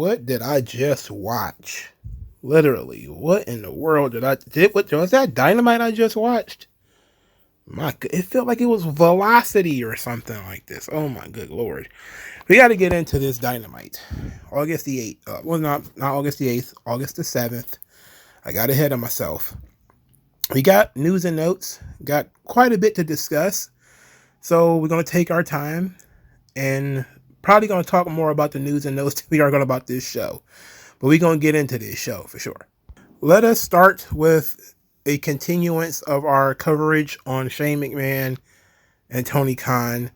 what did I just watch? Literally, what in the world what was that Dynamite I just watched? It felt like it was Velocity or something like this. Oh my good lord. We got to get into this Dynamite. August the 8th. Not August the 8th, August the 7th. I got ahead of myself. We got news and notes, got quite a bit to discuss. So we're going to take our time and probably going to talk more about the news and notes than we are going to about this show. But we're going to get into this show for sure. Let us start with a continuance of our coverage on Shane McMahon and Tony Khan.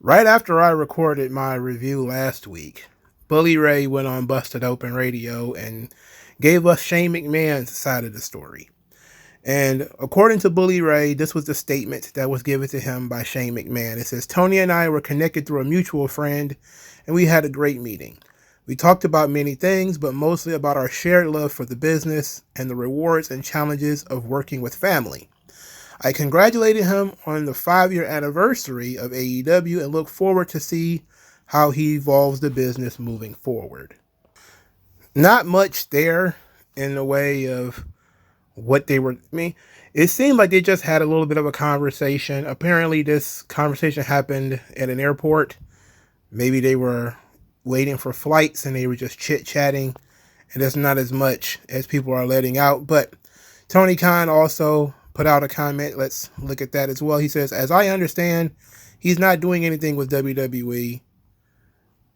Right after I recorded my review last week, Bully Ray went on Busted Open Radio and gave us Shane McMahon's side of the story. And according to Bully Ray, this was the statement that was given to him by Shane McMahon. It says, Tony and I were connected through a mutual friend, and we had a great meeting. We talked about many things, but mostly about our shared love for the business and the rewards and challenges of working with family. I congratulated him on the 5-year anniversary of AEW and look forward to see how he evolves the business moving forward. Not much there in the way of what they were. I mean, it seemed like they just had a little bit of a conversation. Apparently, this conversation happened at an airport. Maybe they were waiting for flights and they were just chit-chatting. And that's not as much as people are letting out. But Tony Khan also put out a comment. Let's look at that as well. He says, as I understand, he's not doing anything with WWE.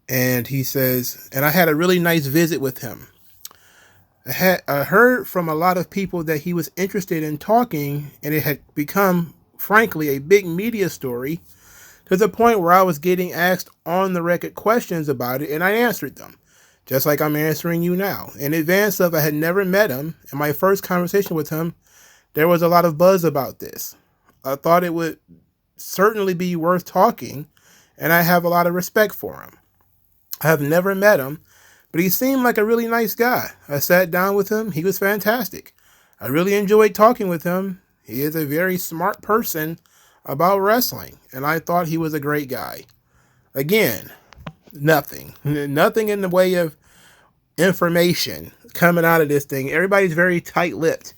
And he says, and I had a really nice visit with him. I heard from a lot of people that he was interested in talking, and it had become, frankly, a big media story to the point where I was getting asked on the record questions about it, and I answered them, just like I'm answering you now. In advance of I had never met him, in my first conversation with him, there was a lot of buzz about this. I thought it would certainly be worth talking, and I have a lot of respect for him. I have never met him, but he seemed like a really nice guy. I sat down with him. He was fantastic. I really enjoyed talking with him. He is a very smart person about wrestling, and I thought he was a great guy. Again, nothing in the way of information coming out of this thing. Everybody's very tight-lipped,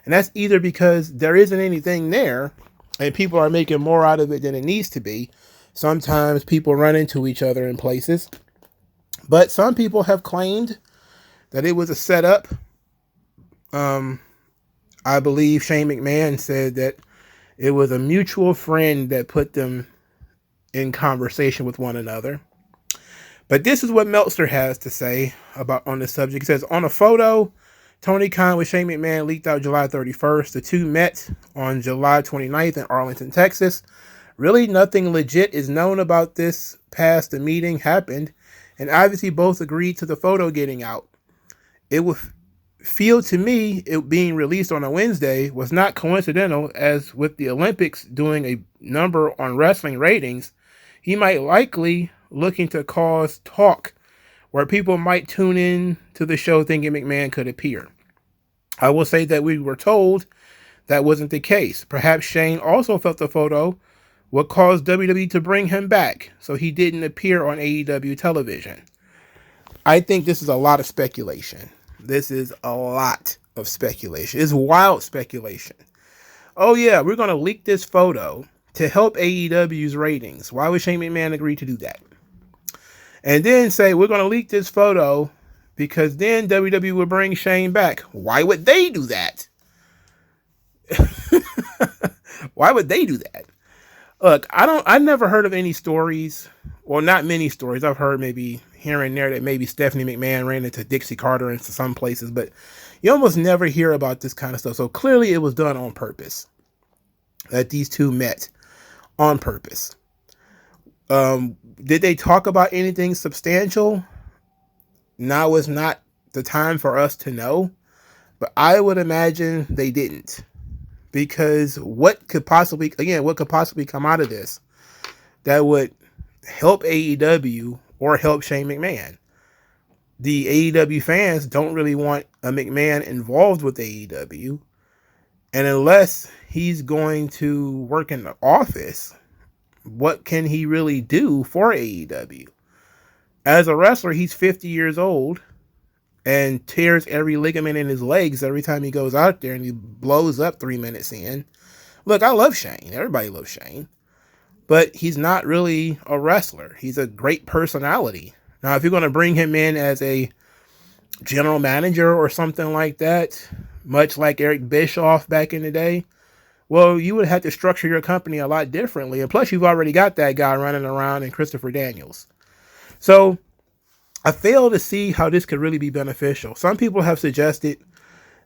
and that's either because there isn't anything there, and people are making more out of it than it needs to be. Sometimes people run into each other in places. But some people have claimed that it was a setup. I believe Shane McMahon said that it was a mutual friend that put them in conversation with one another. But this is what Meltzer has to say about on the subject. He says, on a photo, Tony Khan with Shane McMahon leaked out July 31st. The two met on July 29th in Arlington, Texas. Really nothing legit is known about this past the meeting happened. And obviously both agreed to the photo getting out. It would feel to me it being released on a Wednesday was not coincidental, as with the Olympics doing a number on wrestling ratings, he might likely looking to cause talk where people might tune in to the show thinking McMahon could appear. I will say that we were told that wasn't the case. Perhaps Shane also felt the photo what caused WWE to bring him back so he didn't appear on AEW television. I think this is a lot of speculation. This is a lot of speculation. It's wild speculation. Oh yeah, we're going to leak this photo to help AEW's ratings. Why would Shane McMahon agree to do that? And then say, we're going to leak this photo because then WWE will bring Shane back. Why would they do that? Why would they do that? Look, I never heard of any stories, well, not many stories. I've heard maybe here and there that maybe Stephanie McMahon ran into Dixie Carter into some places, but you almost never hear about this kind of stuff. So clearly it was done on purpose, that these two met on purpose. Did they talk about anything substantial? Now is not the time for us to know, but I would imagine they didn't. Because what could possibly come out of this that would help AEW or help Shane McMahon? The AEW fans don't really want a McMahon involved with AEW. And unless he's going to work in the office, what can he really do for AEW? As a wrestler, he's 50 years old and tears every ligament in his legs every time he goes out there, and he blows up 3 minutes in. Look, I love Shane. Everybody loves Shane. But he's not really a wrestler. He's a great personality. Now, if you're going to bring him in as a general manager or something like that, much like Eric Bischoff back in the day, well, you would have to structure your company a lot differently. And plus, you've already got that guy running around in Christopher Daniels. So I fail to see how this could really be beneficial. Some people have suggested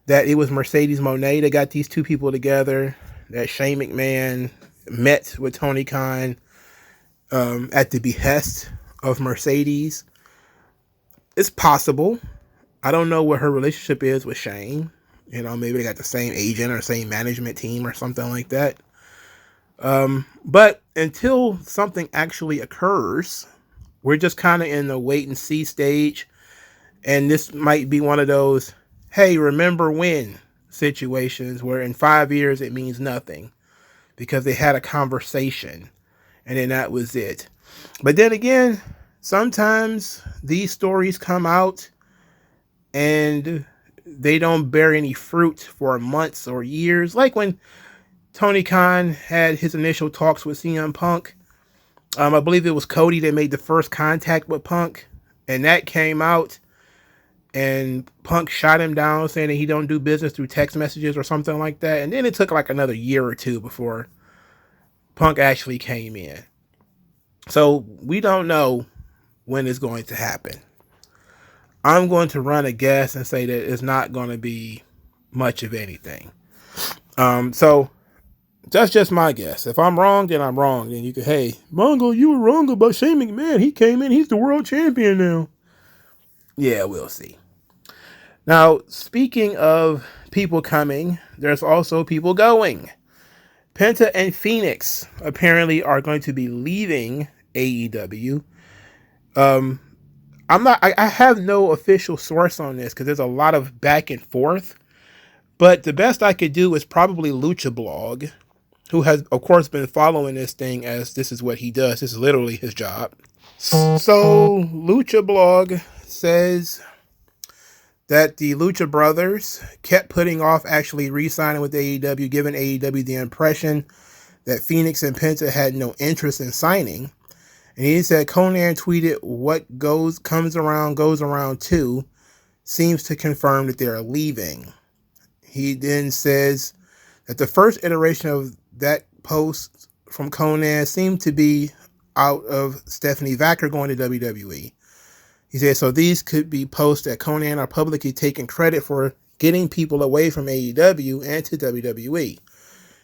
that it was Mercedes Moné that got these two people together, that Shane McMahon met with Tony Khan at the behest of Mercedes. It's possible. I don't know what her relationship is with Shane. You know, maybe they got the same agent or same management team or something like that. But until something actually occurs, we're just kind of in the wait and see stage. And this might be one of those, hey, remember when situations where in 5 years it means nothing because they had a conversation and then that was it. But then again, sometimes these stories come out and they don't bear any fruit for months or years. Like when Tony Khan had his initial talks with CM Punk. I believe it was Cody that made the first contact with Punk, and that came out, and Punk shot him down saying that he don't do business through text messages or something like that. And then it took like another year or two before Punk actually came in. So we don't know when it's going to happen. I'm going to run a guess and say that it's not going to be much of anything. So that's just my guess. If I'm wrong, then I'm wrong. Then you can, hey, Mongo, you were wrong about Shane McMahon. He came in. He's the world champion now. Yeah, we'll see. Now, speaking of people coming, there's also people going. Penta and Phoenix apparently are going to be leaving AEW. I have no official source on this because there's a lot of back and forth. But the best I could do is probably Lucha Blog, who has, of course, been following this thing as this is what he does. This is literally his job. So Lucha Blog says that the Lucha Brothers kept putting off actually re-signing with AEW, giving AEW the impression that Phoenix and Penta had no interest in signing. And he said Conan tweeted, "What comes around goes around too," seems to confirm that they are leaving. He then says that the first iteration of that post from Conan seemed to be out of Stephanie Vacker going to WWE. He said, so these could be posts that Conan are publicly taking credit for getting people away from AEW and to WWE.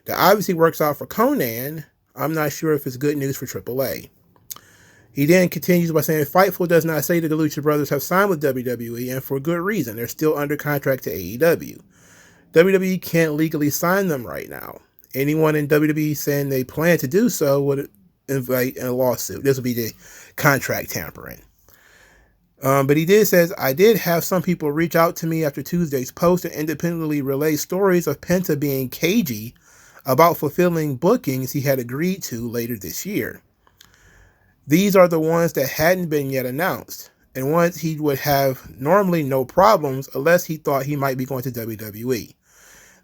That obviously works out for Conan. I'm not sure if it's good news for AAA. He then continues by saying, Fightful does not say that the Lucha Brothers have signed with WWE, and for good reason. They're still under contract to AEW. WWE can't legally sign them right now. Anyone in WWE saying they plan to do so would invite a lawsuit. This would be the contract tampering. But he says, I did have some people reach out to me after Tuesday's post and independently relay stories of Penta being cagey about fulfilling bookings he had agreed to later this year. These are the ones that hadn't been yet announced, and ones he would have normally no problems unless he thought he might be going to WWE.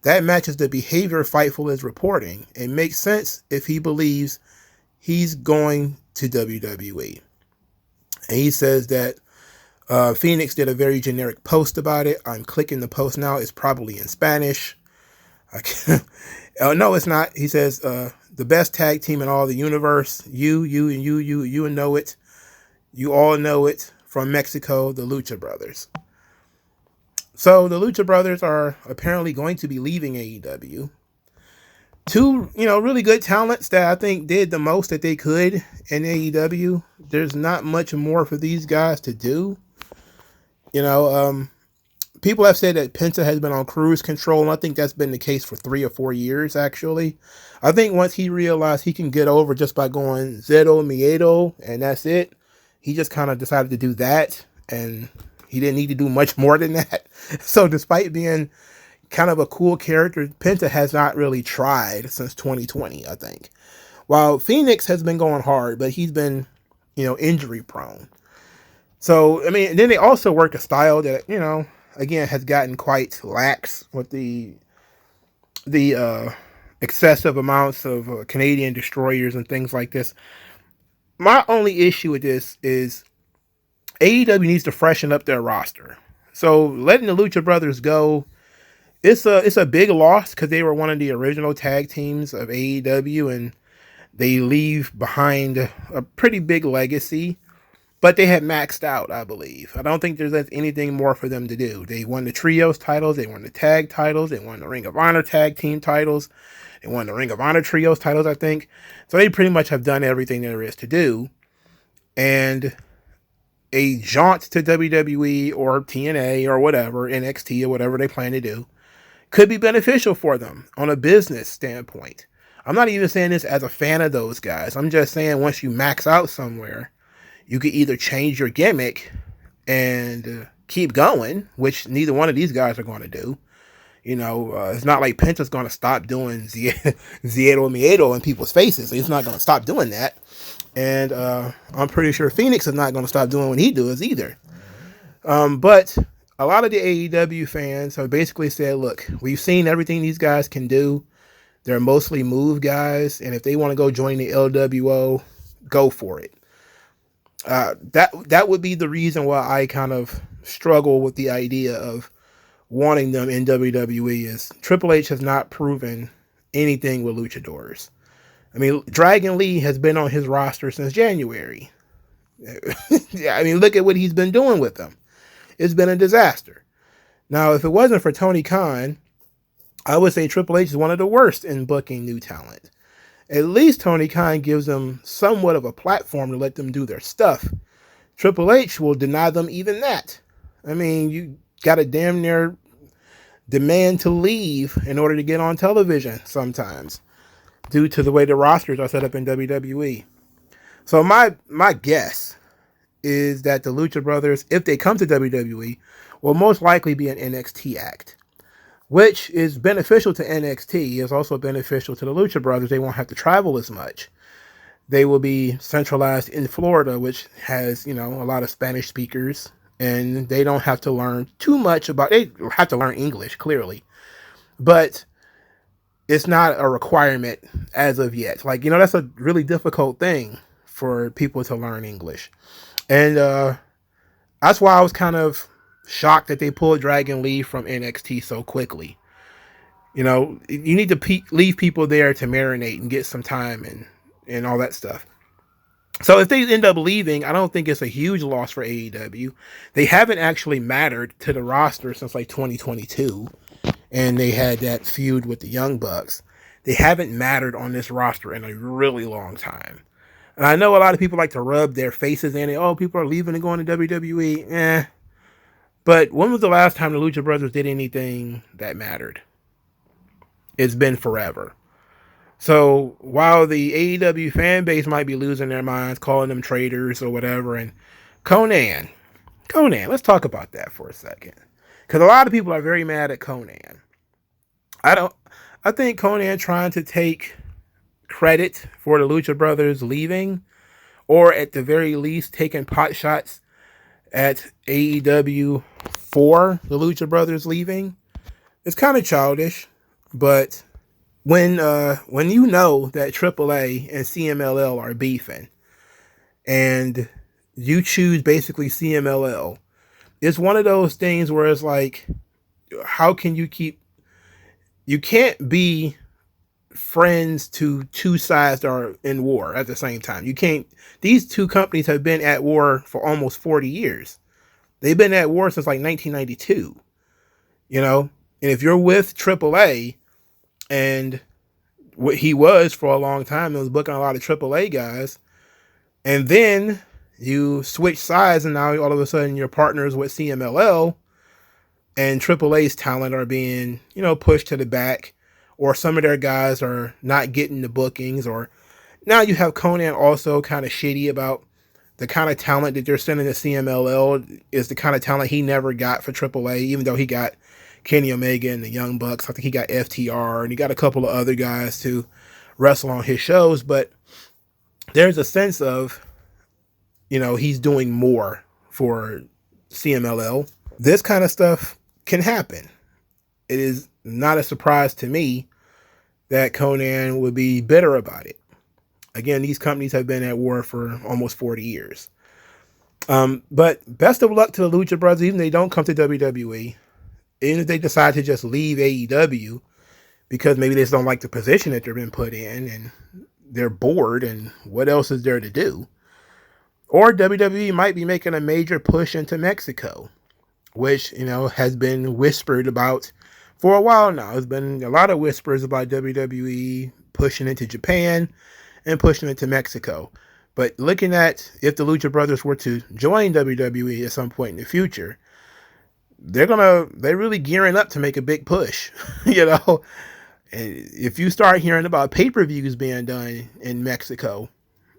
That matches the behavior Fightful is reporting, and makes sense if he believes he's going to WWE. And he says that Phoenix did a very generic post about it. I'm clicking the post now. It's probably in Spanish. No, it's not. He says, the best tag team in all the universe. You know it. You all know it. From Mexico, the Lucha Brothers. So the Lucha Brothers are apparently going to be leaving AEW. Two, really good talents that I think did the most that they could in AEW. There's not much more for these guys to do. People have said that Penta has been on cruise control, and I think that's been the case for 3 or 4 years, actually. I think once he realized he can get over just by going Zero Miedo, and that's it, he just kind of decided to do that, and he didn't need to do much more than that. So despite being kind of a cool character, Penta has not really tried since 2020, I think. While Phoenix has been going hard, but he's been, injury prone. So, I mean, then they also work a style that, again, has gotten quite lax with the excessive amounts of Canadian destroyers and things like this. My only issue with this is AEW needs to freshen up their roster. So letting the Lucha Brothers go, it's a big loss because they were one of the original tag teams of AEW, and they leave behind a pretty big legacy. But they had maxed out, I believe. I don't think there's anything more for them to do. They won the trios titles, they won the tag titles, they won the Ring of Honor tag team titles, they won the Ring of Honor trios titles, I think. So they pretty much have done everything there is to do. And a jaunt to WWE or TNA or whatever, NXT or whatever they plan to do, could be beneficial for them on a business standpoint. I'm not even saying this as a fan of those guys. I'm just saying once you max out somewhere, you could either change your gimmick and keep going, which neither one of these guys are going to do. It's not like Penta's going to stop doing Ziedo Miedo in people's faces. He's not going to stop doing that. And I'm pretty sure Phoenix is not going to stop doing what he does either. But a lot of the AEW fans have basically said, look, we've seen everything these guys can do. They're mostly move guys. And if they want to go join the LWO, go for it. That would be the reason why I kind of struggle with the idea of wanting them in WWE. Is Triple H has not proven anything with luchadors. I mean, Dragon Lee has been on his roster since January. I mean, look at what he's been doing with them. It's been a disaster. Now, if it wasn't for Tony Khan, I would say Triple H is one of the worst in booking new talent. At least Tony Khan gives them somewhat of a platform to let them do their stuff. Triple H will deny them even that. I mean, you got to damn near demand to leave in order to get on television sometimes, due to the way the rosters are set up in WWE. So my guess is that the Lucha Brothers, if they come to WWE, will most likely be an NXT act, which is beneficial to NXT, is also beneficial to the Lucha Brothers. They won't have to travel as much. They will be centralized in Florida, which has, a lot of Spanish speakers, and they don't have to learn too much they have to learn English, clearly, but it's not a requirement as of yet. Like, that's a really difficult thing for people to learn English. And that's why I was kind of shocked that they pulled Dragon Lee from NXT so quickly. You need to leave people there to marinate and get some time and all that stuff. So if they end up leaving, I don't think it's a huge loss for AEW. They haven't actually mattered to the roster since like 2022. And they had that feud with the Young Bucks. They haven't mattered on this roster in a really long time. And I know a lot of people like to rub their faces in it. Oh, people are leaving and going to WWE. But when was the last time the Lucha Brothers did anything that mattered? It's been forever. So while the AEW fan base might be losing their minds, calling them traitors or whatever, and Conan, let's talk about that for a second. Because a lot of people are very mad at Conan. I think Conan trying to take credit for the Lucha Brothers leaving, or at the very least taking pot shots at AEW for the Lucha Brothers leaving, it's kind of childish. But when you know that AAA and CMLL are beefing, and you choose basically CMLL, it's one of those things where it's like, how can you can't be friends to two sides that are in war at the same time. These two companies have been at war for almost 40 years. They've been at war since like 1992, and if you're with AAA, and what he was for a long time, it was booking a lot of AAA guys, and then you switch sides, and now all of a sudden you're partners with CMLL, and AAA's talent are being, pushed to the back, or some of their guys are not getting the bookings, or now you have Conan also kind of shitty about the kind of talent that they're sending to CMLL is the kind of talent he never got for AAA, even though he got Kenny Omega and the Young Bucks. I think he got FTR, and he got a couple of other guys to wrestle on his shows, but there's a sense of, he's doing more for CMLL. This kind of stuff can happen. It is not a surprise to me that Conan would be bitter about it. Again, these companies have been at war for almost 40 years. But best of luck to the Lucha Brothers, even if they don't come to WWE. Even if they decide to just leave AEW because maybe they just don't like the position that they've been put in and they're bored and what else is there to do? Or WWE might be making a major push into Mexico, which, has been whispered about for a while now. There's been a lot of whispers about WWE pushing into Japan and pushing into Mexico. But looking at if the Lucha Brothers were to join WWE at some point in the future, they're really gearing up to make a big push, And if you start hearing about pay-per-views being done in Mexico,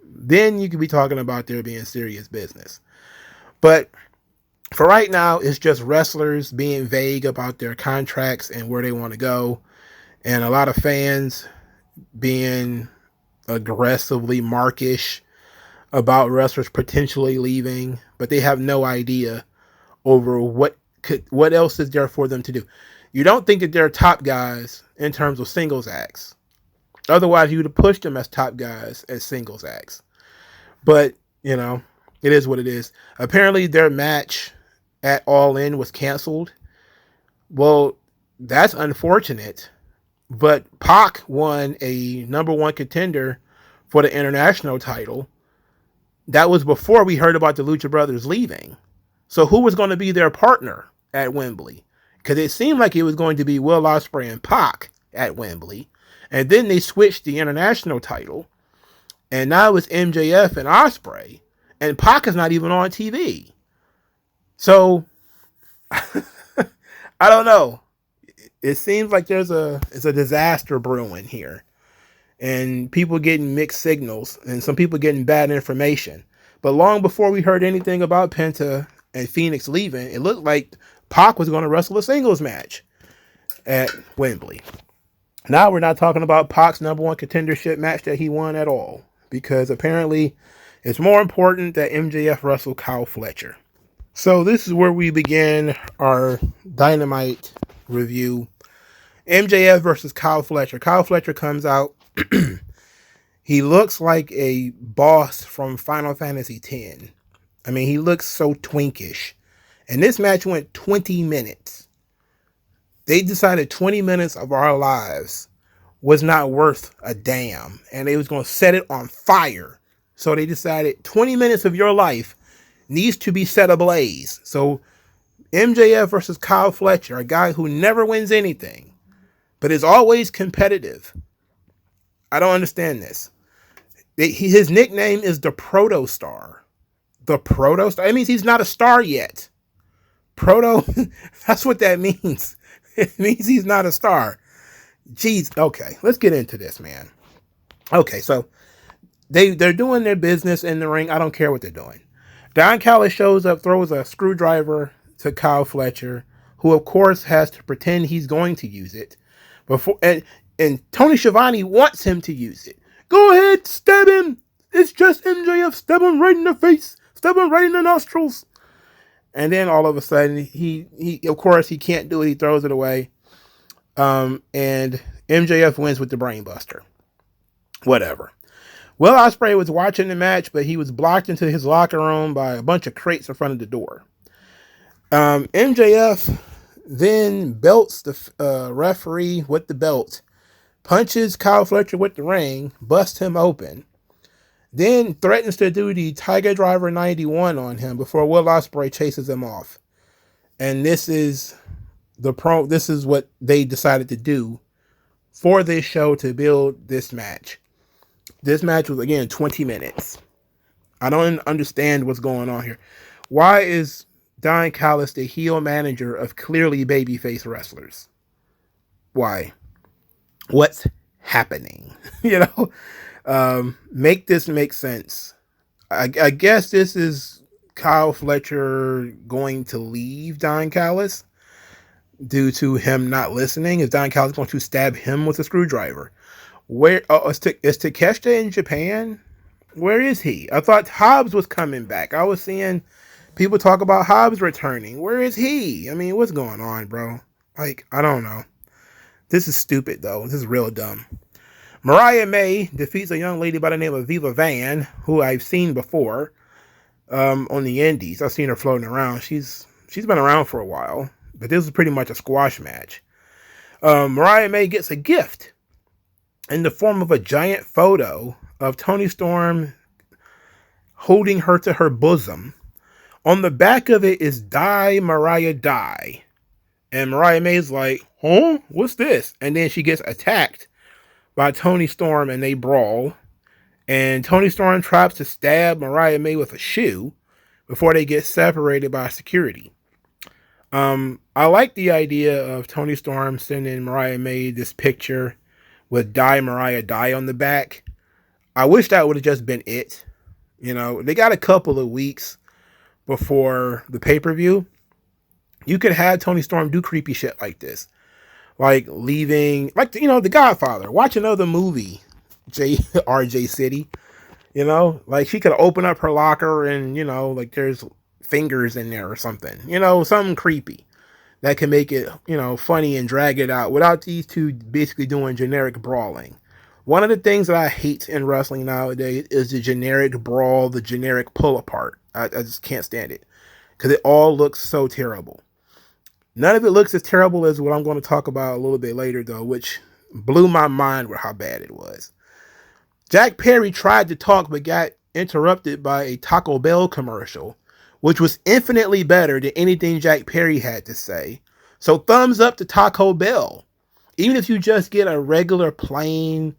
then you could be talking about there being serious business. But for right now, it's just wrestlers being vague about their contracts and where they want to go. And a lot of fans being aggressively markish about wrestlers potentially leaving, but they have no idea over what else is there for them to do. You don't think that they're top guys in terms of singles acts. Otherwise, you would have pushed them as top guys as singles acts. But, it is what it is. Apparently, their match at All In was canceled. Well, that's unfortunate. But Pac won a number one contender for the international title. That was before we heard about the Lucha Brothers leaving. So who was going to be their partner at Wembley? Because it seemed like it was going to be Will Ospreay and Pac at Wembley. And then they switched the international title. And now it's MJF and Ospreay. And Pac is not even on TV. So, I don't know. It seems like it's a disaster brewing here. And people getting mixed signals. And some people getting bad information. But long before we heard anything about Penta and Phoenix leaving, it looked like Pac was going to wrestle a singles match at Wembley. Now we're not talking about Pac's number one contendership match that he won at all, because apparently it's more important that MJF wrestle Kyle Fletcher. So this is where we begin our Dynamite review. MJF versus Kyle Fletcher. Kyle Fletcher comes out. He looks like a boss from Final Fantasy X. I mean, he looks so twinkish. And this match went 20 minutes. They decided 20 minutes of our lives was not worth a damn. And they was going to set it on fire. So they decided 20 minutes of your life needs to be set ablaze. So MJF versus Kyle Fletcher, a guy who never wins anything, but is always competitive. I don't understand this. His nickname is the Proto Star. The Proto Star? It means he's not a star yet. Proto, that's what that means. It means he's not a star. Jeez, okay, let's get into this, man. Okay, so they're doing their business in the ring. I don't care what they're doing. Don Callis shows up, throws a screwdriver to Kyle Fletcher, who of course has to pretend he's going to use it. And Tony Schiavone wants him to use it. Go ahead, stab him. It's just MJF. Stab him right in the face. Stab him right in the nostrils. And then all of a sudden, he of course, he can't do it. He throws it away. And MJF wins with the brainbuster. Whatever. Will Ospreay was watching the match, but he was blocked into his locker room by a bunch of crates in front of the door. MJF then belts the referee with the belt, punches Kyle Fletcher with the ring, busts him open, then threatens to do the Tiger Driver 91 on him before Will Ospreay chases him off. And this is what they decided to do for this show to build this match. This match was, again, 20 minutes. I don't understand what's going on here. Why is Don Callis the heel manager of clearly babyface wrestlers? Why? What's happening? Make this make sense. I guess this is Kyle Fletcher going to leave Don Callis due to him not listening. Is Don Callis going to stab him with a screwdriver? Where is Takeshita in Japan? Where is he? I thought Hobbs was coming back. I was seeing People talk about Hobbs returning. Where is he? I mean, what's going on, bro? Like, I don't know. This is stupid, though. This is real dumb. Mariah May defeats a young lady by the name of Viva Van, who I've seen before on the indies. I've seen her floating around. She's been around for a while, but this is pretty much a squash match. Mariah May gets a gift in the form of a giant photo of Toni Storm holding her to her bosom. On the back of it is Die, Mariah, Die. And Mariah May's like, huh? What's this? And then she gets attacked by Toni Storm and they brawl. And Toni Storm tries to stab Mariah May with a shoe before they get separated by security. I like the idea of Toni Storm sending Mariah May this picture with Die, Mariah, Die on the back. I wish that would have just been it. You know, they got a couple of weeks before the pay-per-view. You could have Toni Storm do creepy shit like this. Like leaving, like, you know, The Godfather. Watch another movie, RJ City. You know, like she could open up her locker and, you know, like there's fingers in there or something. You know, something creepy that can make it, you know, funny and drag it out without these two basically doing generic brawling. One of the things that I hate in wrestling nowadays is the generic brawl, the generic pull apart. I just can't stand it because it all looks so terrible. None of it looks as terrible as what I'm going to talk about a little bit later, though, which blew my mind with how bad it was. Jack Perry tried to talk but got interrupted by a Taco Bell commercial, which was infinitely better than anything Jack Perry had to say. So thumbs up to Taco Bell. Even if you just get a regular plain,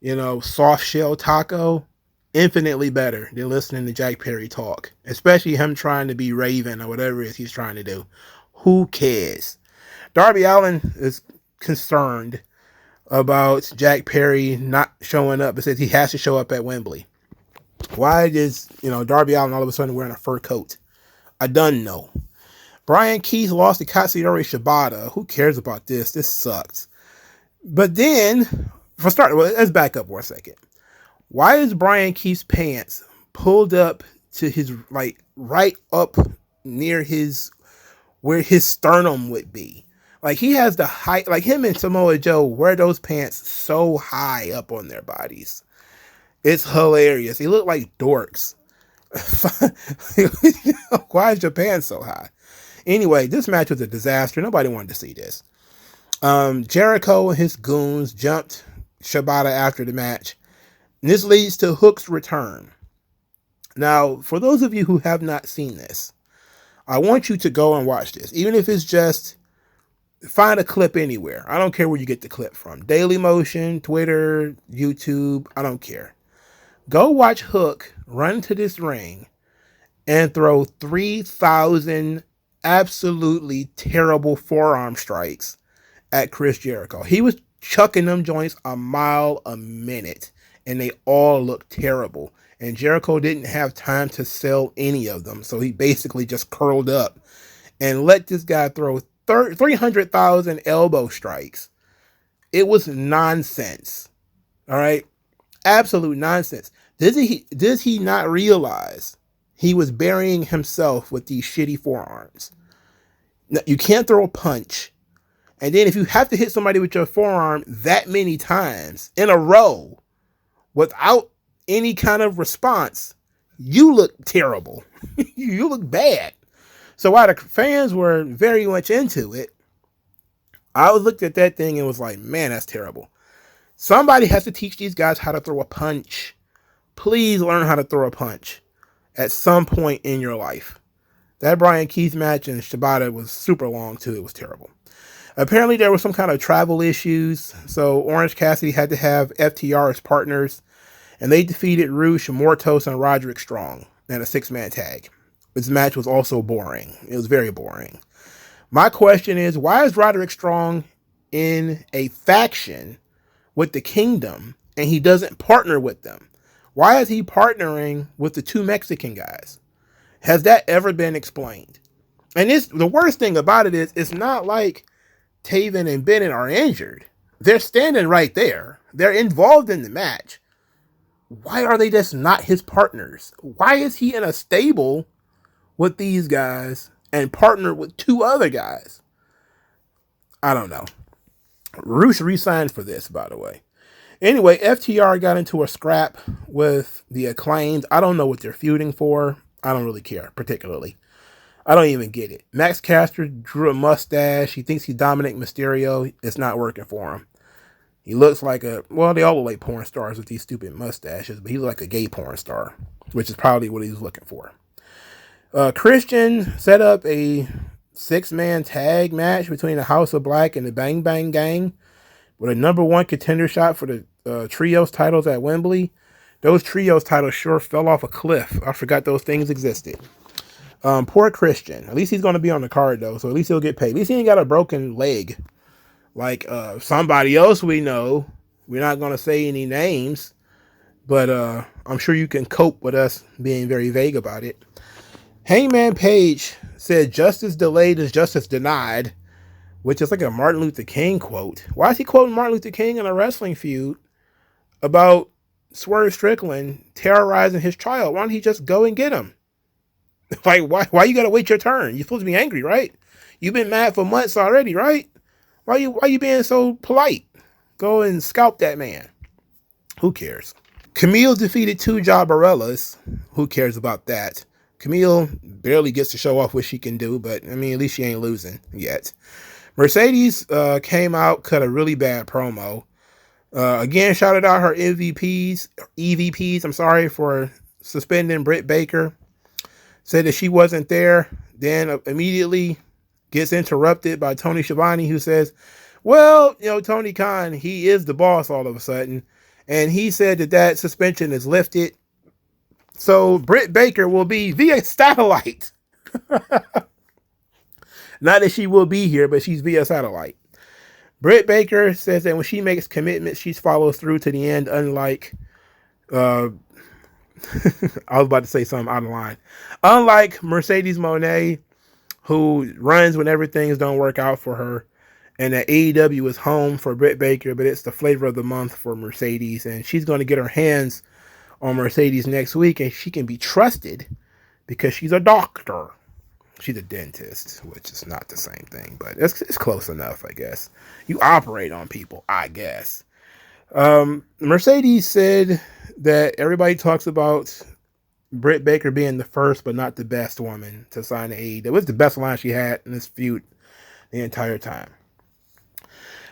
you know, soft shell taco, infinitely better than listening to Jack Perry talk, especially him trying to be Raven or whatever it is he's trying to do. Who cares? Darby Allin is concerned about Jack Perry not showing up. It says he has to show up at Wembley. Why is, you know, Darby Allin all of a sudden wearing a fur coat? I done know. Brian Keith lost to Katsuyori Shibata. Who cares about this? This sucks. But then, for start, well, let's back up for a second. Why is Brian Keith's pants pulled up to his, like, right up near his, where his sternum would be? Like, he has the height, like him and Samoa Joe wear those pants so high up on their bodies. It's hilarious. They look like dorks. Why is your pants so high? Anyway, this match was a disaster. Nobody wanted to see this. Jericho and his goons jumped Shibata after the match. And this leads to Hook's return. Now, for those of you who have not seen this, I want you to go and watch this. Even if it's just find a clip anywhere. I don't care where you get the clip from. Dailymotion, Twitter, YouTube. I don't care. Go watch Hook run to this ring and throw 3,000 absolutely terrible forearm strikes at Chris Jericho. He was chucking them joints a mile a minute, and they all looked terrible. And Jericho didn't have time to sell any of them, so he basically just curled up and let this guy throw 300,000 elbow strikes. It was nonsense. All right? Absolute nonsense. Does he not realize he was burying himself with these shitty forearms? Now, you can't throw a punch. And then if you have to hit somebody with your forearm that many times in a row without any kind of response, you look terrible. You look bad. So while the fans were very much into it, I looked at that thing and was like, man, that's terrible. Somebody has to teach these guys how to throw a punch. Please learn how to throw a punch at some point in your life. That Brian Keith match and Shibata was super long too. It was terrible. Apparently there was some kind of travel issues, so Orange Cassidy had to have FTR as partners, and they defeated Rush, Mortos, and Roderick Strong in a 6-man tag. This match was also boring. It was very boring. My question is, why is Roderick Strong in a faction with the Kingdom and he doesn't partner with them? Why is he partnering with the 2 Mexican guys? Has that ever been explained? And the worst thing about it is, it's not like Taven and Bennett are injured. They're standing right there. They're involved in the match. Why are they just not his partners? Why is he in a stable with these guys and partnered with 2 other guys. I don't know. Roos re-signed for this, by the way. Anyway, FTR got into a scrap with the Acclaimed. I don't know what they're feuding for. I don't really care, particularly. I don't even get it. Max Caster drew a mustache. He thinks he's Dominic Mysterio. It's not working for him. He looks like they all look like porn stars with these stupid mustaches, but he looks like a gay porn star, which is probably what he's looking for. Christian set up a 6-man tag match between the House of Black and the Bang Bang Gang with a #1 contender shot for the trios titles at Wembley. Those trios titles sure fell off a cliff. I forgot those things existed. Poor Christian. At least he's going to be on the card, though, so at least he'll get paid. At least he ain't got a broken leg like somebody else we know. We're not going to say any names, but I'm sure you can cope with us being very vague about it. Hangman Page said justice delayed is justice denied, which is like a Martin Luther King quote. Why is he quoting Martin Luther King in a wrestling feud about Swerve Strickland terrorizing his child? Why don't he just go and get him? Like, why you gotta wait your turn? You're supposed to be angry, right? You've been mad for months already, right? Why you being so polite? Go and scalp that man. Who cares? Camille defeated 2 Jabbarellas. Who cares about that? Camille barely gets to show off what she can do, but I mean, at least she ain't losing yet. Mercedes came out, cut a really bad promo. Again, shouted out her EVPs, I'm sorry, for suspending Britt Baker. Said that she wasn't there. Then immediately gets interrupted by Tony Schiavone, who says, well, Tony Khan, he is the boss all of a sudden. And he said that suspension is lifted. So Britt Baker will be via satellite. Not that she will be here, but she's via satellite. Britt Baker says that when she makes commitments, she follows through to the end, unlike, I was about to say something out of line. Unlike Mercedes Moné, who runs when everything don't work out for her, and that AEW is home for Britt Baker, but it's the flavor of the month for Mercedes, and she's going to get her hands on Mercedes next week, and she can be trusted because she's a doctor. She's a dentist, which is not the same thing, but it's close enough, I guess. You operate on people, I guess. Mercedes said that everybody talks about Britt Baker being the first but not the best woman to sign to AEW. That was the best line she had in this feud the entire time.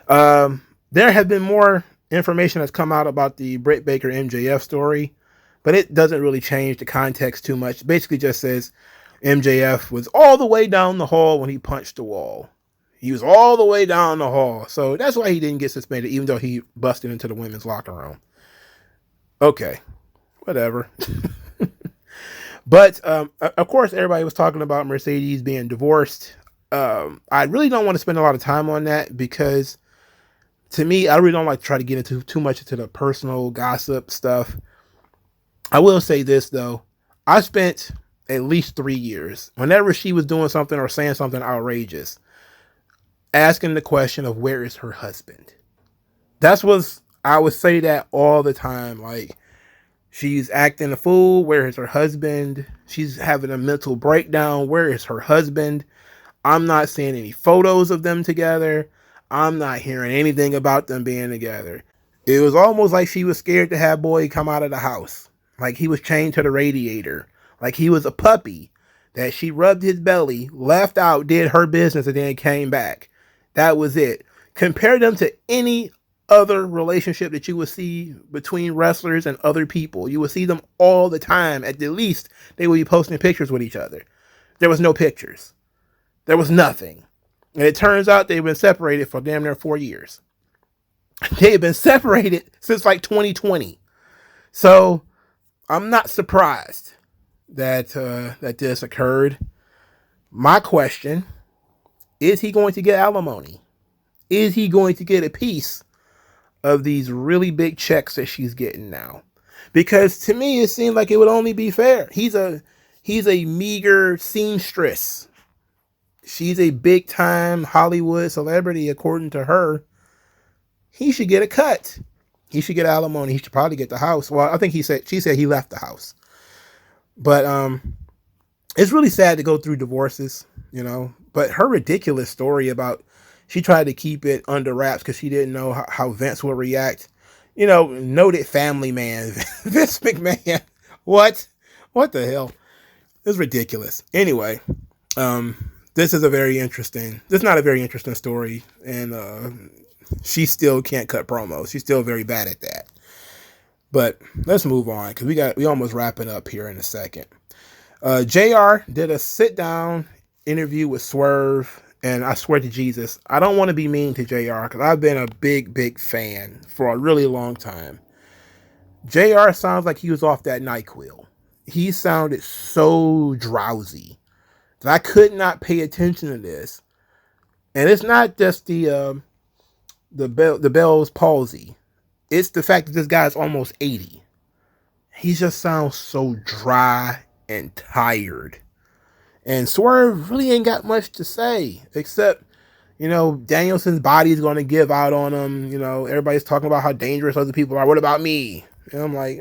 There have been more information that's come out about the Britt Baker MJF story, but it doesn't really change the context too much. It basically just says MJF was all the way down the hall when he punched the wall. He was all the way down the hall. So that's why he didn't get suspended, even though he busted into the women's locker room. Okay, whatever. But, of course, everybody was talking about Mercedes being divorced. I really don't want to spend a lot of time on that because, to me, I really don't like to try to get into too much into the personal gossip stuff. I will say this, though. I spent at least 3 years, whenever she was doing something or saying something outrageous, asking the question of where is her husband? I would say that all the time. Like, she's acting a fool. Where is her husband? She's having a mental breakdown. Where is her husband? I'm not seeing any photos of them together. I'm not hearing anything about them being together. It was almost like she was scared to have boy come out of the house. Like he was chained to the radiator. Like he was a puppy that she rubbed his belly, left out, did her business, and then came back. That was it. Compare them to any other relationship that you would see between wrestlers and other people. You would see them all the time. At the least, they would be posting pictures with each other. There was no pictures. There was nothing. And it turns out they've been separated for damn near 4 years. They've been separated since like 2020. So I'm not surprised that this occurred. My question, is he going to get alimony? Is he going to get a piece of these really big checks that she's getting now? Because to me, it seemed like it would only be fair. He's a meager seamstress. She's a big time Hollywood celebrity, according to her. He should get a cut. He should get alimony. He should probably get the house. Well, I think she said he left the house. But it's really sad to go through divorces, but her ridiculous story about she tried to keep it under wraps because she didn't know how Vince would react. Noted family man, Vince McMahon. What? What the hell? It's ridiculous. Anyway, this is not a very interesting story, and she still can't cut promos. She's still very bad at that. But let's move on because we almost wrapping up here in a second. JR did a sit down interview with Swerve, and I swear to Jesus, I don't want to be mean to JR because I've been a big fan for a really long time. JR sounds like he was off that NyQuil. He sounded so drowsy that I could not pay attention to this. And it's not just the Bell's palsy. It's the fact that this guy's almost 80. He just sounds so dry and tired. And Swerve really ain't got much to say, except, Danielson's body is going to give out on him. Everybody's talking about how dangerous other people are. What about me? And I'm like,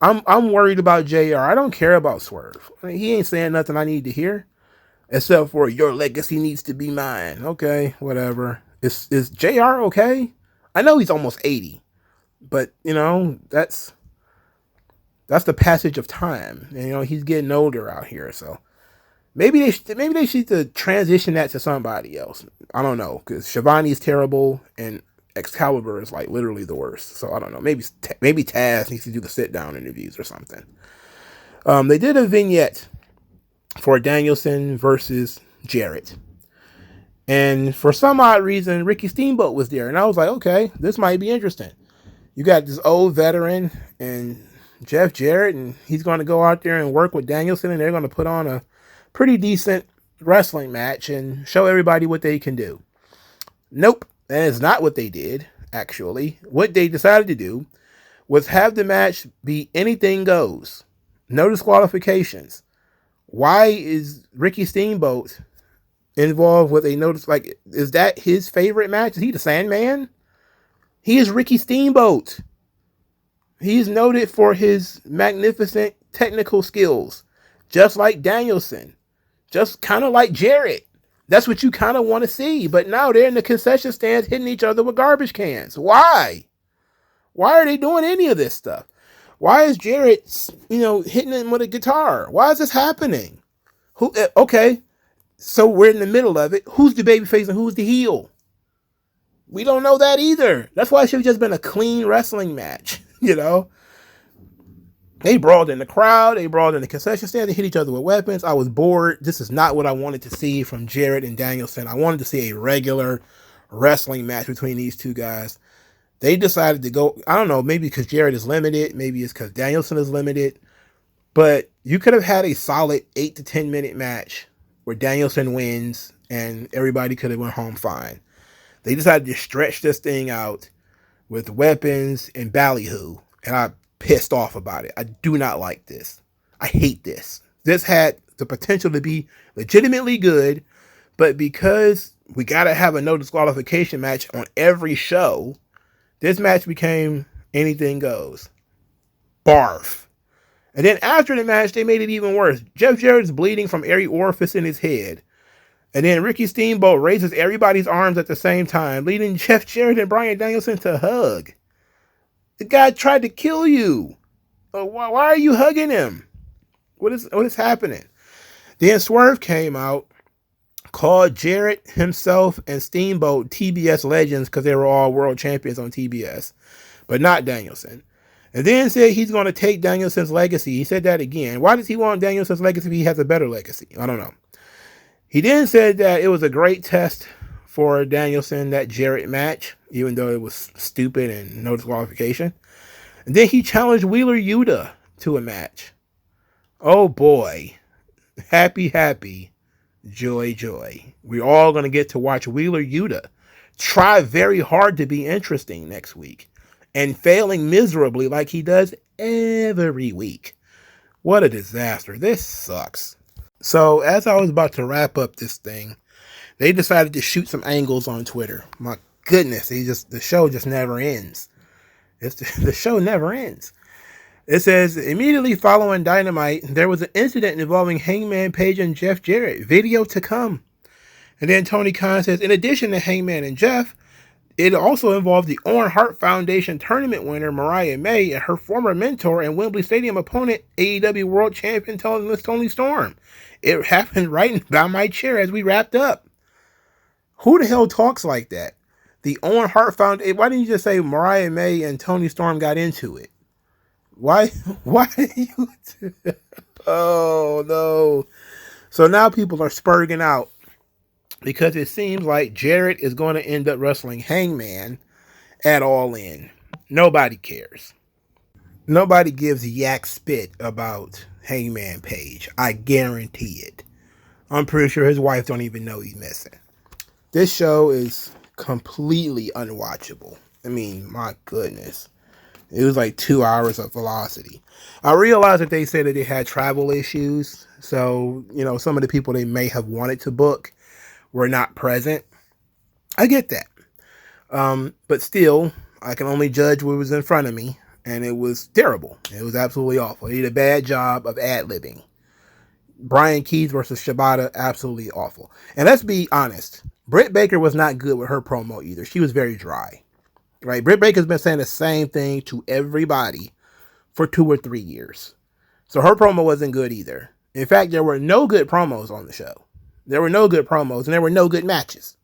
I'm worried about JR. I don't care about Swerve. He ain't saying nothing I need to hear, except for your legacy needs to be mine. Okay, whatever. Is JR okay? I know he's almost 80, but that's the passage of time. And he's getting older out here, so maybe they should transition that to somebody else. I don't know, because Shivani's terrible and Excalibur is like literally the worst. So I don't know. Maybe Taz needs to do the sit down interviews or something. They did a vignette for Danielson versus Jarrett. And for some odd reason, Ricky Steamboat was there. And I was like, okay, this might be interesting. You got this old veteran and Jeff Jarrett, and he's going to go out there and work with Danielson, and they're going to put on a pretty decent wrestling match and show everybody what they can do. Nope. That is not what they did, actually. What they decided to do was have the match be anything goes. No disqualifications. Why is Ricky Steamboat involved with a notice? Like, is that his favorite match? Is he the Sandman? He is Ricky Steamboat. He's noted for his magnificent technical skills, just like Danielson, just kind of like Jarrett. That's what you kind of want to see. But now they're in the concession stands hitting each other with garbage cans. Why? Why are they doing any of this stuff? Why is Jarrett, hitting him with a guitar? Why is this happening? Okay, so we're in the middle of it. Who's the babyface and who's the heel? We don't know that either. That's why it should have just been a clean wrestling match, They brawled in the crowd. They brawled in the concession stand. They hit each other with weapons. I was bored. This is not what I wanted to see from Jarrett and Danielson. I wanted to see a regular wrestling match between these two guys. They decided to go, I don't know, maybe because Jarrett is limited. Maybe it's because Danielson is limited. But you could have had a solid 8 to 10 minute match where Danielson wins and everybody could have went home fine. They decided to stretch this thing out with weapons and ballyhoo. And I pissed off about it. I do not like this. I hate this. This had the potential to be legitimately good, but because we got to have a no disqualification match on every show, this match became anything goes. Barf. And then after the match, they made it even worse. Jeff Jarrett is bleeding from every orifice in his head. And then Ricky Steamboat raises everybody's arms at the same time, leading Jeff Jarrett and Bryan Danielson to hug. The guy tried to kill you. Why are you hugging him? What is happening? Then Swerve came out, called Jarrett himself and Steamboat TBS legends because they were all world champions on TBS, but not Danielson. And then said he's going to take Danielson's legacy. He said that again. Why does he want Danielson's legacy if he has a better legacy? I don't know. He then said that it was a great test for Danielson, that Jarrett match, even though it was stupid and no disqualification. And then he challenged Wheeler Yuta to a match. Oh boy. Happy, joy. We're all going to get to watch Wheeler Yuta try very hard to be interesting next week and failing miserably like he does every week. What a disaster. This sucks. So as I was about to wrap up this thing, they decided to shoot some angles on Twitter. My goodness, the show just never ends. The show never ends. It says, immediately following Dynamite, there was an incident involving Hangman Page and Jeff Jarrett. Video to come. And then Tony Khan says, in addition to Hangman and Jeff, it also involved the Owen Hart Foundation tournament winner Mariah May and her former mentor and Wembley Stadium opponent, AEW World Champion Tony Storm. It happened right by my chair as we wrapped up. Who the hell talks like that? The Owen Hart Foundation. Why didn't you just say Mariah May and Tony Storm got into it? Why? Why? Oh, no. So now people are spurging out because it seems like Jarrett is going to end up wrestling Hangman at All In. Nobody cares. Nobody gives yak spit about Hangman Page. I guarantee it. I'm pretty sure his wife don't even know he's missing. This show is completely unwatchable. I mean, my goodness. It was like 2 hours of velocity. I realized that they said that they had travel issues. So, some of the people they may have wanted to book were not present. I get that. But still, I can only judge what was in front of me. And it was terrible. It was absolutely awful. He did a bad job of ad-libbing. Brian Keith versus Shibata, absolutely awful. And let's be honest. Britt Baker was not good with her promo either. She was very dry. Right? Britt Baker's been saying the same thing to everybody for 2 or 3 years. So her promo wasn't good either. In fact, there were no good promos on the show. There were no good promos and there were no good matches.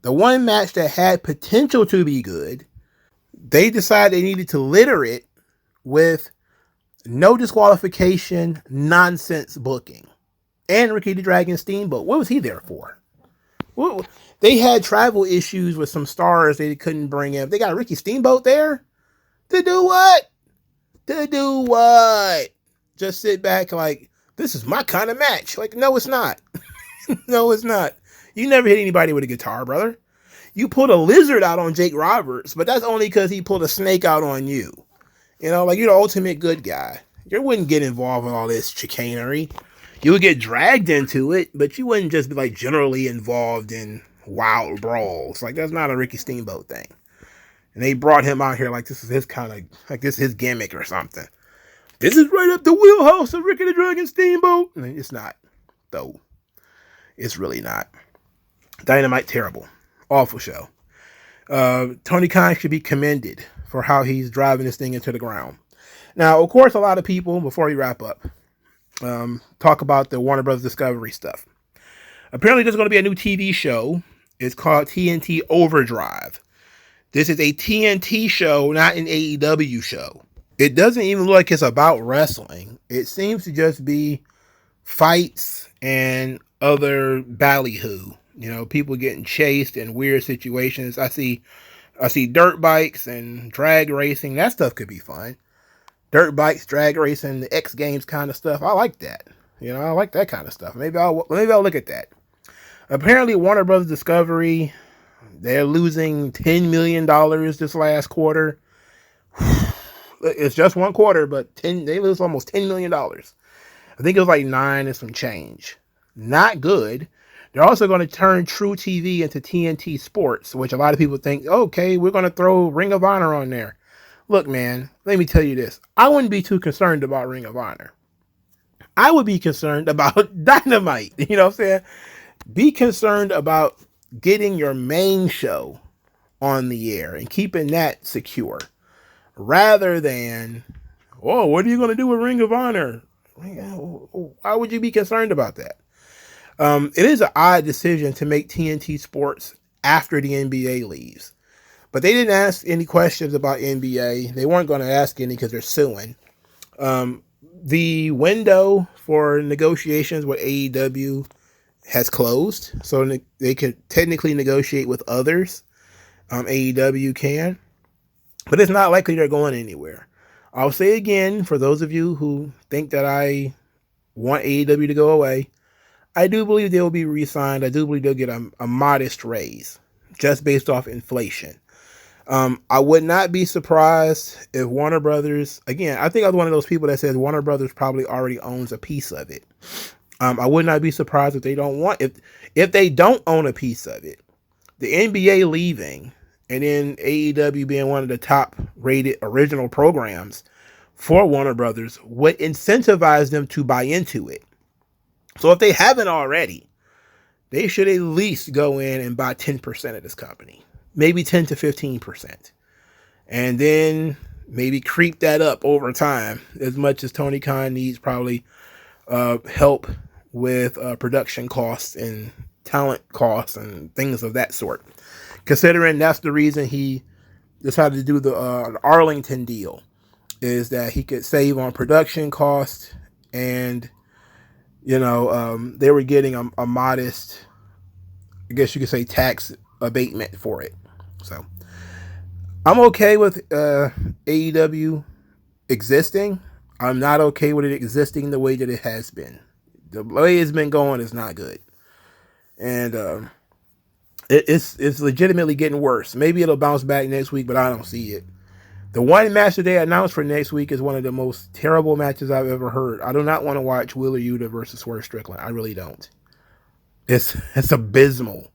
The one match that had potential to be good, they decided they needed to litter it with no disqualification, nonsense booking. And Ricky the Dragon Steamboat. What was he there for? Well, they had travel issues with some stars they couldn't bring in. They got Ricky Steamboat there? To do what? To do what? Just sit back like, this is my kind of match. Like, no, it's not. No, it's not. You never hit anybody with a guitar, brother. You pulled a lizard out on Jake Roberts, but that's only because he pulled a snake out on you. Like you're the ultimate good guy. You wouldn't get involved in all this chicanery. You would get dragged into it, but you wouldn't just be like generally involved in wild brawls. Like that's not a Ricky Steamboat thing. And they brought him out here like this is his kind of, like this is his gimmick or something. This is right up the wheelhouse of Ricky the Dragon Steamboat. I mean, it's not, though. It's really not. Dynamite, terrible. Awful show. Tony Khan should be commended for how he's driving this thing into the ground. Now, of course, a lot of people, before we wrap up, talk about the Warner Brothers Discovery stuff. Apparently, there's going to be a new TV show. It's called TNT Overdrive. This is a TNT show, not an AEW show. It doesn't even look like it's about wrestling. It seems to just be fights and other ballyhoo. People getting chased in weird situations. I see dirt bikes and drag racing. That stuff could be fun. Dirt bikes, drag racing, the X Games kind of stuff. I like that. I like that kind of stuff. Maybe I'll look at that. Apparently, Warner Brothers Discovery, they're losing $10 million this last quarter. It's just one quarter, but they lose almost $10 million. I think it was like 9 and some change. Not good. They're also going to turn True TV into TNT Sports, which a lot of people think, okay, we're going to throw Ring of Honor on there. Look, man, let me tell you this. I wouldn't be too concerned about Ring of Honor. I would be concerned about Dynamite. You know what I'm saying? Be concerned about getting your main show on the air and keeping that secure. Rather than, what are you going to do with Ring of Honor? Why would you be concerned about that? It is an odd decision to make TNT Sports after the NBA leaves. But they didn't ask any questions about NBA. They weren't going to ask any because they're suing. The window for negotiations with AEW has closed. So they could technically negotiate with others. AEW can. But it's not likely they're going anywhere. I'll say again, for those of you who think that I want AEW to go away, I do believe they will be re-signed. I do believe they'll get a modest raise just based off inflation. I would not be surprised if Warner Brothers, again, I think I was one of those people that says Warner Brothers probably already owns a piece of it. I would not be surprised if they don't own a piece of it. The NBA leaving and then AEW being one of the top rated original programs for Warner Brothers would incentivize them to buy into it. So if they haven't already, they should at least go in and buy 10% of this company, maybe 10 to 15%. And then maybe creep that up over time, as much as Tony Khan needs probably help with production costs and talent costs and things of that sort. Considering that's the reason he decided to do the Arlington deal, is that he could save on production costs, and they were getting a modest, I guess you could say, tax abatement for it. So I'm okay with AEW existing. I'm not okay with it existing the way that it has been. The way it's been going is not good. And it's legitimately getting worse. Maybe it'll bounce back next week, but I don't see it. The one match that they announced for next week is one of the most terrible matches I've ever heard. I do not want to watch Wheeler Yuta versus Swerve Strickland. I really don't. It's abysmal.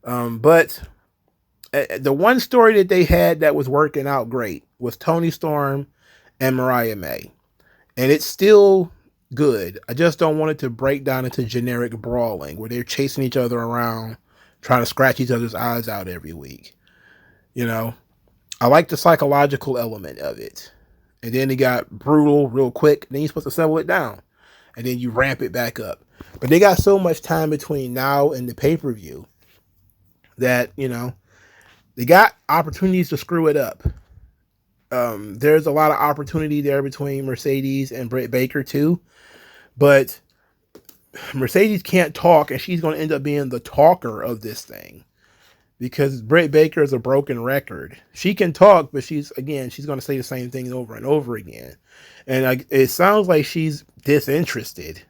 But the one story that they had that was working out great was Toni Storm and Mariah May. And it's still good. I just don't want it to break down into generic brawling where they're chasing each other around, trying to scratch each other's eyes out every week. I like the psychological element of it. And then it got brutal real quick. Then you're supposed to settle it down. And then you ramp it back up. But they got so much time between now and the pay-per-view that, they got opportunities to screw it up. There's a lot of opportunity there between Mercedes and Britt Baker too. But Mercedes can't talk, and she's going to end up being the talker of this thing. Because Britt Baker is a broken record. She can talk, but she's going to say the same thing over and over again. And it sounds like she's disinterested.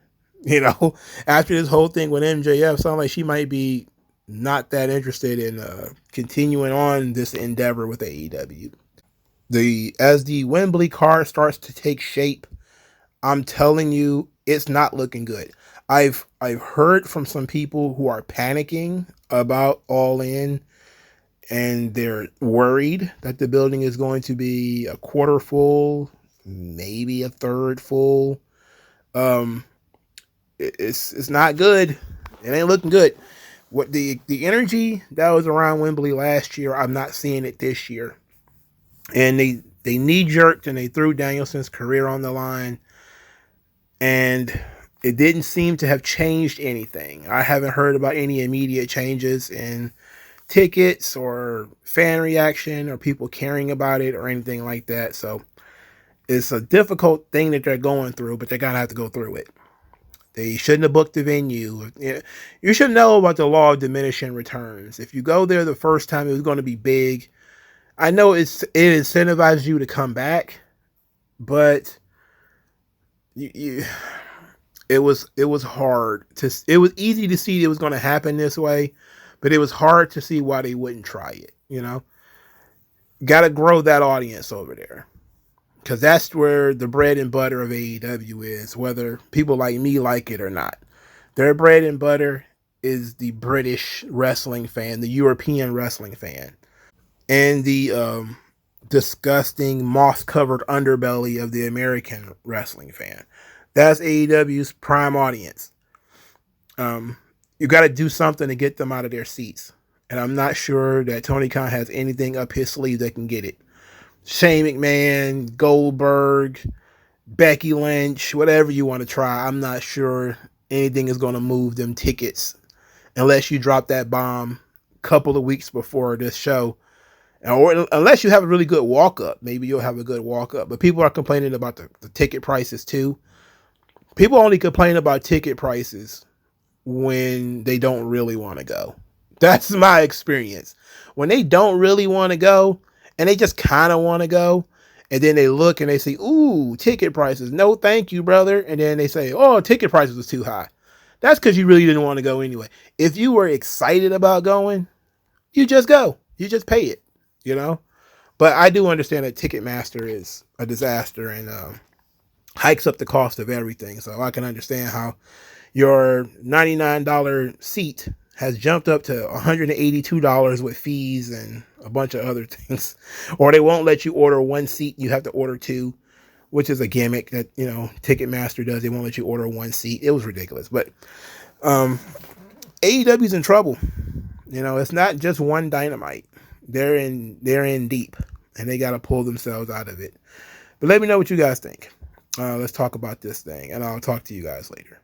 After this whole thing with MJF, sounds like she might be not that interested in continuing on this endeavor with AEW. As the Wembley card starts to take shape, I'm telling you, it's not looking good. I've heard from some people who are panicking about All In, and they're worried that the building is going to be a quarter full, maybe a third full. It's not good. It ain't looking good. What the energy that was around Wembley last year, I'm not seeing it this year. And they knee-jerked and they threw Danielson's career on the line. And it didn't seem to have changed anything. I haven't heard about any immediate changes in tickets or fan reaction or people caring about it or anything like that. So it's a difficult thing that they're going through, but they're going to have to go through it. They shouldn't have booked the venue. You should know about the law of diminishing returns. If you go there the first time, it was going to be big. I know it incentivizes you to come back, but it was hard to. It was easy to see it was going to happen this way, but it was hard to see why they wouldn't try it. Got to grow that audience over there, because that's where the bread and butter of AEW is. Whether people like me like it or not, their bread and butter is the British wrestling fan, the European wrestling fan, and the disgusting moss-covered underbelly of the American wrestling fan. That's AEW's prime audience. You got to do something to get them out of their seats. And I'm not sure that Tony Khan has anything up his sleeve that can get it. Shane McMahon, Goldberg, Becky Lynch, whatever you want to try. I'm not sure anything is going to move them tickets unless you drop that bomb a couple of weeks before this show. Or unless you have a really good walk-up. Maybe you'll have a good walk-up. But people are complaining about the ticket prices too. People only complain about ticket prices when they don't really want to go. That's my experience. When they don't really want to go, and they just kind of want to go, and then they look and they say, ooh, ticket prices. No, thank you, brother. And then they say, oh, ticket prices was too high. That's because you really didn't want to go anyway. If you were excited about going, you just go. You just pay it, But I do understand that Ticketmaster is a disaster and hikes up the cost of everything. So I can understand how your $99 seat has jumped up to $182 with fees and a bunch of other things. Or they won't let you order one seat. You have to order two. which is a gimmick that, you know, Ticketmaster does. They won't let you order one seat. It was ridiculous. But AEW's in trouble. You know, it's not just one Dynamite. They're in deep, and they got to pull themselves out of it. But let me know what you guys think. Let's talk about this thing, and I'll talk to you guys later.